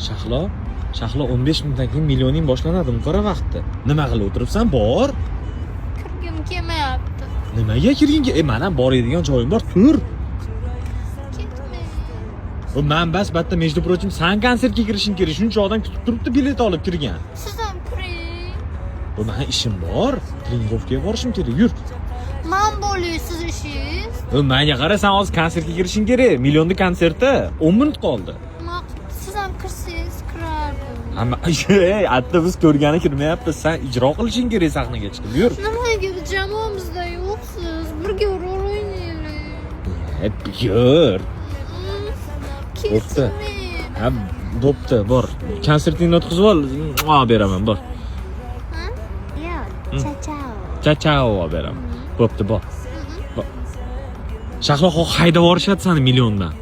Shahlo 15 minutdan keyin millioning boshlanadi qora vaqtda. Nima qilib o'tiribsan? Bor. Kirgim kelmayapti. Nimaga kirging? Mana boradigan joyim bor, tur. Ketmang. Bu men batta между прочим san konsertga kirishing kerak. Shuncha odam kutib turibdi, bilet olib kirgan. Siz ham kiring. Bu meni ishim bor. Trenirovkaga borishim kerak. Yur. Men bo'ling siz ishingiz. Menga qara, sen hozir konsertga kirishing kerak. Millionning konserti 10 minut qoldi. Siz ham kirsangiz kirardim. Hamma hatta biz ko'rgani kirmayapmiz. Sen ijro qilishing kerak sahnaga chiqib. Yur. Nimaga biz jamoamizda yo'qsiz? Birga rol o'ynaylik. Yur. Ketmang. Ha, bo'pti, bor. Konsertingni o'tkazib ol, beraman, bor. Ha? Yo'q. Chao beraman. Bo'pti, bor. Shahlo haydab yuborishadi seni milliondan.